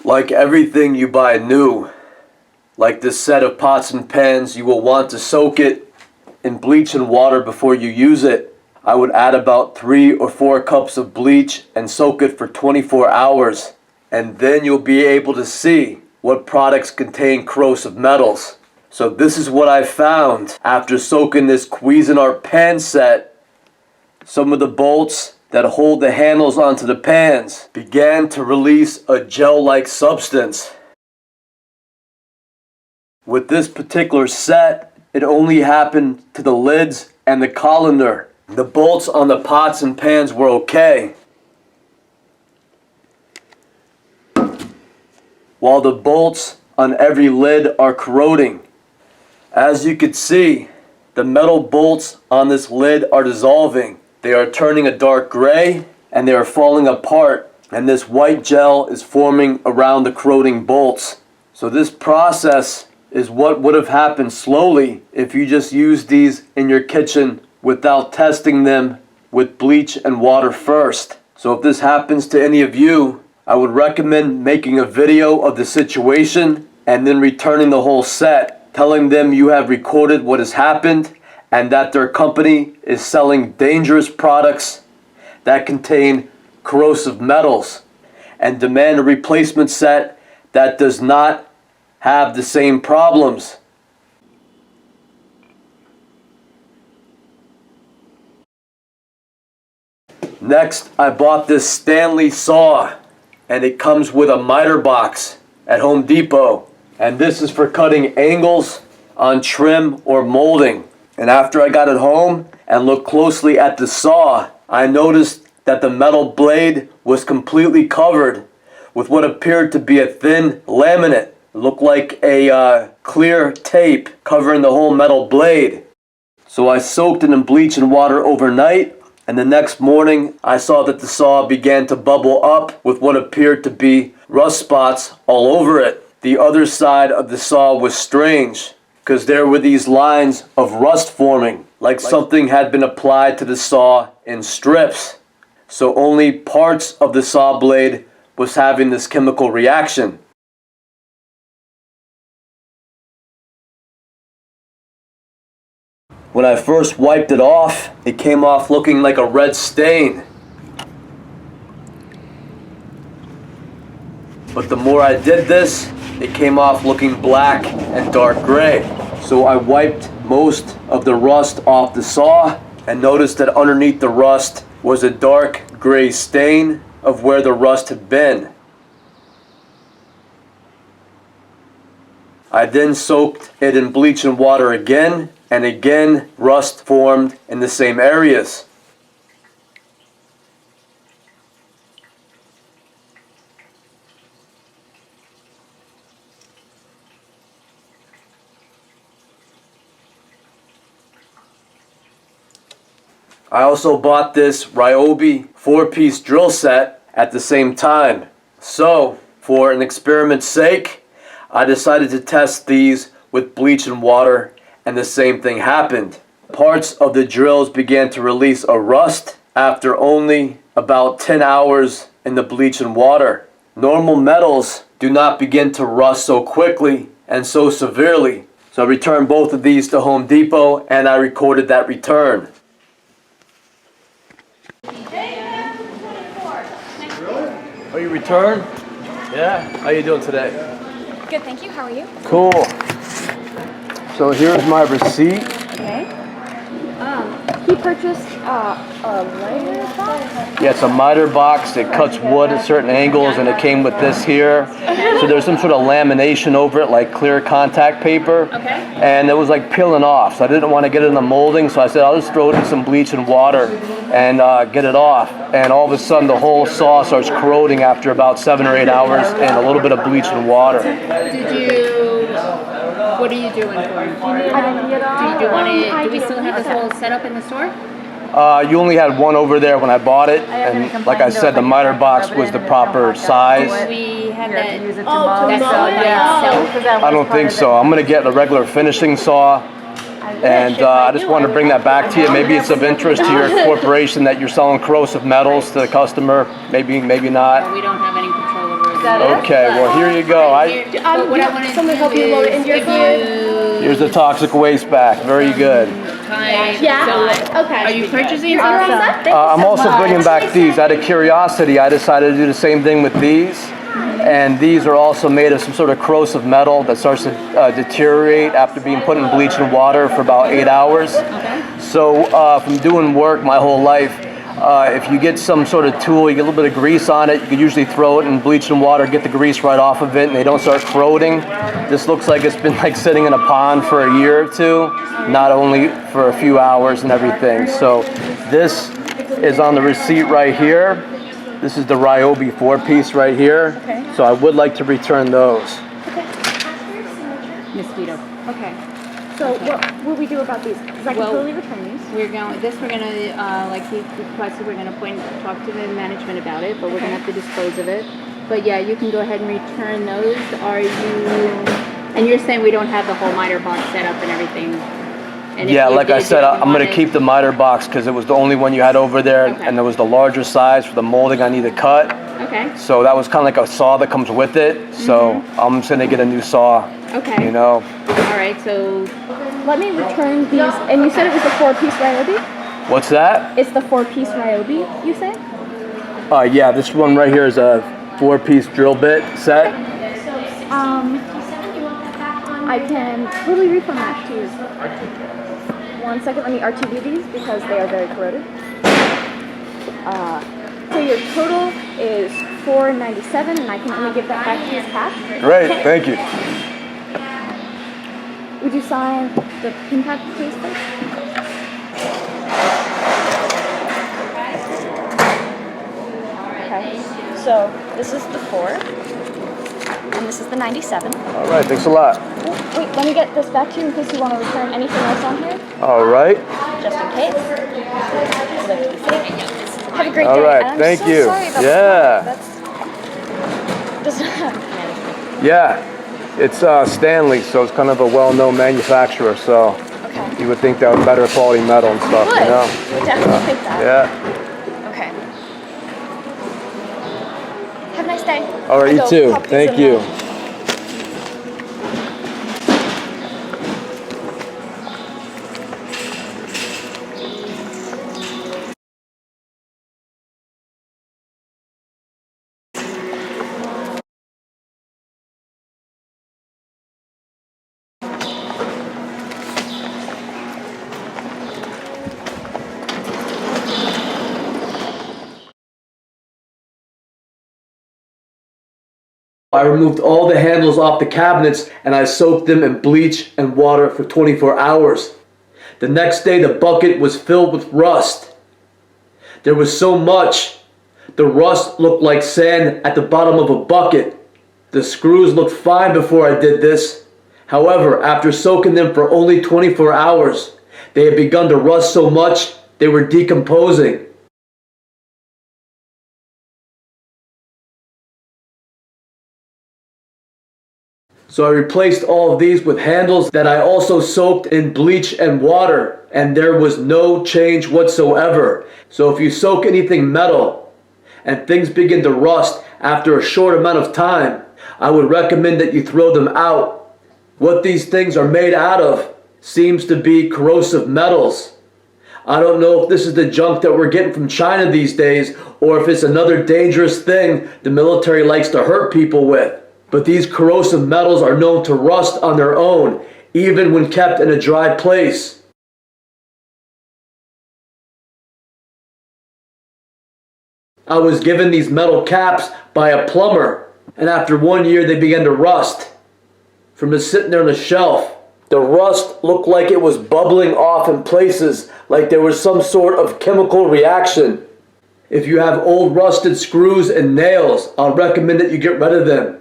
Like everything you buy new, like this set of pots and pans, you will want to soak it in bleach and water before you use it. I would add about 3 or 4 cups of bleach and soak it for 24 hours. And then you'll be able to see what products contain corrosive metals. So this is what I found after soaking this Cuisinart Pan Set. Some of the bolts that hold the handles onto the pans began to release a gel-like substance. With this particular set, it only happened to the lids and the colander. The bolts on the pots and pans were okay, while the bolts on every lid are corroding. As you can see, the metal bolts on this lid are dissolving. They are turning a dark gray and they are falling apart, and this white gel is forming around the corroding bolts. So this process is what would have happened slowly if you just used these in your kitchen without testing them with bleach and water first. So if this happens to any of you, I would recommend making a video of the situation and then returning the whole set, telling them you have recorded what has happened and that their company is selling dangerous products that contain corrosive metals, and demand a replacement set that does not have the same problems. Next, I bought this Stanley Saw, and it comes with a miter box at Home Depot, and this is for cutting angles on trim or molding. And after I got it home and looked closely at the saw, I noticed that the metal blade was completely covered with what appeared to be a thin laminate. It looked like a clear tape covering the whole metal blade. So I soaked it in bleach and water overnight, and the next morning I saw that the saw began to bubble up with what appeared to be rust spots all over it. The other side of the saw was strange, because there were these lines of rust forming, like something had been applied to the saw in strips. So only parts of the saw blade was having this chemical reaction. When I first wiped it off, it came off looking like a red stain. But the more I did this, it came off looking black and dark gray. So I wiped most of the rust off the saw and noticed that underneath the rust was a dark gray stain of where the rust had been. I then soaked it in bleach and water again, and again rust formed in the same areas. I also bought this Ryobi 4-piece drill set at the same time. So, for an experiment's sake, I decided to test these with bleach and water, and the same thing happened. Parts of the drills began to release a rust after only about 10 hours in the bleach and water. Normal metals do not begin to rust so quickly and so severely. So I returned both of these to Home Depot, and I recorded that return. Oh, you returned? Yeah? How you doing today? Good, thank you. How are you? Cool. So here's my receipt. Okay. He purchased a lighter box? Yeah, it's a miter box. It cuts wood at certain angles, and it came with this here. So there's some sort of lamination over it, like clear contact paper. Okay. And it was like peeling off, so I didn't want to get it in the molding, so I said I'll just throw it in some bleach and water and get it off. And all of a sudden the whole saw starts corroding after about 7 or 8 hours and a little bit of bleach and water. What are you doing for it? Do we still have this whole setup in the store? You only had one over there when I bought it, and like I said, the miter box was the proper size. We have that. Use it to I don't think so. I'm going to get a regular finishing saw, and I just want to bring that back to you. Maybe it's of interest to your corporation that you're selling corrosive metals to the customer. Maybe not. We don't have any control over that it? Okay, well here you go. But what I want to Someone do help you load it is into your if car? you Here's the toxic waste back. Very good. Yeah. Okay. Are you purchasing Awesome. something? I'm also bringing back these. Out of curiosity, I decided to do the same thing with these. And these are also made of some sort of corrosive metal that starts to deteriorate after being put in bleach and water for about 8 hours. So from doing work my whole life, if you get some sort of tool, you get a little bit of grease on it, you can usually throw it in bleach and water, get the grease right off of it, and they don't start corroding. This looks like it's been like sitting in a pond for a year or two, not only for a few hours and everything. So this is on the receipt right here. This is the Ryobi 4-piece right here. Okay. So I would like to return those. Mosquito. Okay. So what will we do about these? Because I can Well, totally return these. We're gonna like he requested, we're gonna talk to the management about it, but we're gonna have to dispose of it. But yeah, you can go ahead and return those. Are you? And you're saying we don't have the whole miter box set up and everything. And if Yeah, you like I did, said, you I'm going to wanted- keep the miter box because it was the only one you had over there, Okay. and there was the larger size for the molding I need to cut. Okay. So that was kind of like a saw that comes with it. So I'm just going to get a new saw. Okay. You know. All right. So Let me return these. And you said it was the 4-piece Ryobi? What's that? It's the 4-piece Ryobi, you say? Yeah, this one right here is a 4-piece drill bit set. I can totally refund that to you. 1 second, let me RTD these because they are very corroded. So your total is $4.97, and I can only give that back to you as cash. Great, thank you. Would you sign the pin pad, please, first? Okay. So this is the 4, and this is the 97. All right, thanks a lot. Oh, wait, let me get this back to you in case you want to return anything else on here, All right. just in case. I'd like to be safe. Have a great All day. right, and I'm thank so you. Sorry about Yeah. that. Does not. Yeah, it's Stanley, so it's kind of a well-known manufacturer. So Okay. you would think that was better quality metal and stuff. Would. You know. You would definitely think that. Yeah. Okay. Have a nice day. All right, I you go too. pop these Thank in you. the- I removed all the handles off the cabinets and I soaked them in bleach and water for 24 hours. The next day the bucket was filled with rust. There was so much. The rust looked like sand at the bottom of a bucket. The screws looked fine before I did this. However, after soaking them for only 24 hours, they had begun to rust so much they were decomposing. So I replaced all of these with handles that I also soaked in bleach and water, and there was no change whatsoever. So if you soak anything metal and things begin to rust after a short amount of time, I would recommend that you throw them out. What these things are made out of seems to be corrosive metals. I don't know if this is the junk that we're getting from China these days, or if it's another dangerous thing the military likes to hurt people with. But these corrosive metals are known to rust on their own, even when kept in a dry place. I was given these metal caps by a plumber, and after 1 year they began to rust from just sitting there on the shelf. The rust looked like it was bubbling off in places, like there was some sort of chemical reaction. If you have old rusted screws and nails, I'll recommend that you get rid of them.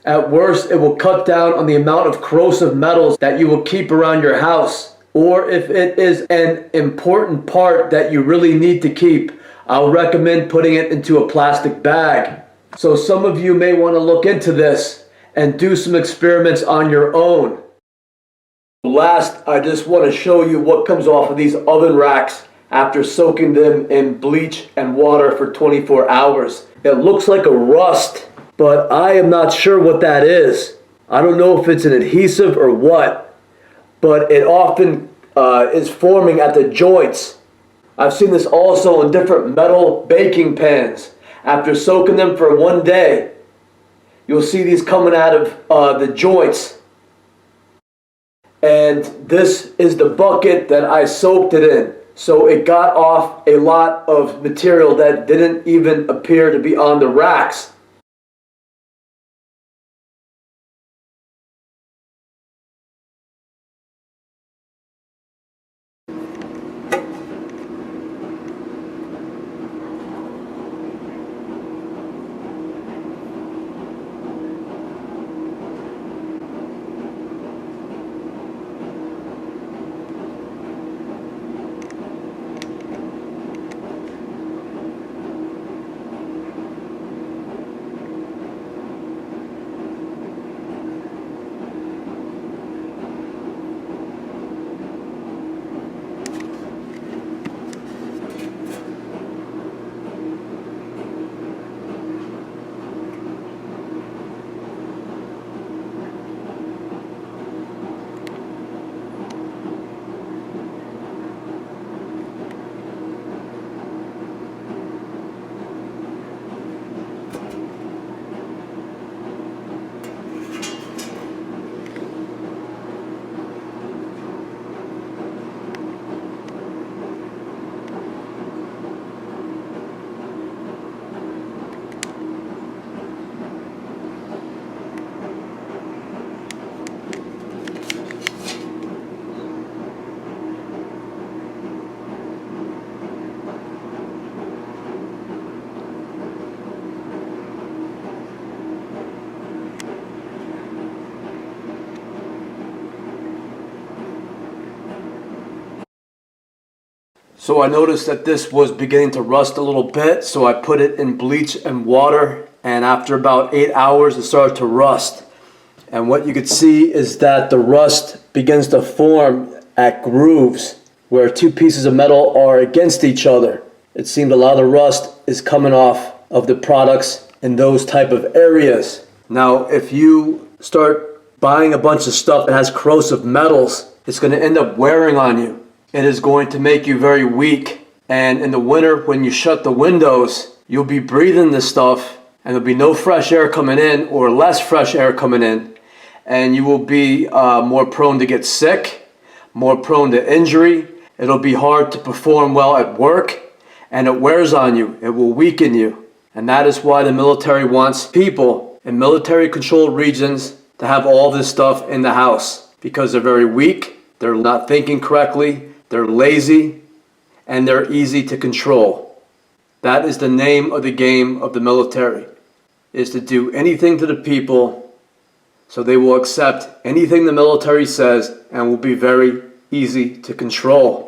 At worst, it will cut down on the amount of corrosive metals that you will keep around your house. Or if it is an important part that you really need to keep, I'll recommend putting it into a plastic bag. So some of you may want to look into this and do some experiments on your own. Last, I just want to show you what comes off of these oven racks after soaking them in bleach and water for 24 hours. It looks like a rust. but I am not sure what that is. I don't know if it's an adhesive or what, but it often is forming at the joints. I've seen this also in different metal baking pans. After soaking them for one day, you'll see these coming out of the joints. And this is the bucket that I soaked it in. So it got off a lot of material that didn't even appear to be on the racks. So I noticed that this was beginning to rust a little bit, so I put it in bleach and water, and after about 8 hours it started to rust. And what you could see is that the rust begins to form at grooves where two pieces of metal are against each other. It seemed a lot of the rust is coming off of the products in those type of areas. Now, if you start buying a bunch of stuff that has corrosive metals, it's going to end up wearing on you. It is going to make you very weak. And in the winter, when you shut the windows, you'll be breathing this stuff and there'll be no fresh air coming in or less fresh air coming in. And you will be more prone to get sick, more prone to injury. It'll be hard to perform well at work, and it wears on you. It will weaken you. And that is why the military wants people in military controlled regions to have all this stuff in the house, because they're very weak, they're not thinking correctly, they're lazy, and they're easy to control. That is the name of the game of the military, is to do anything to the people so they will accept anything the military says and will be very easy to control.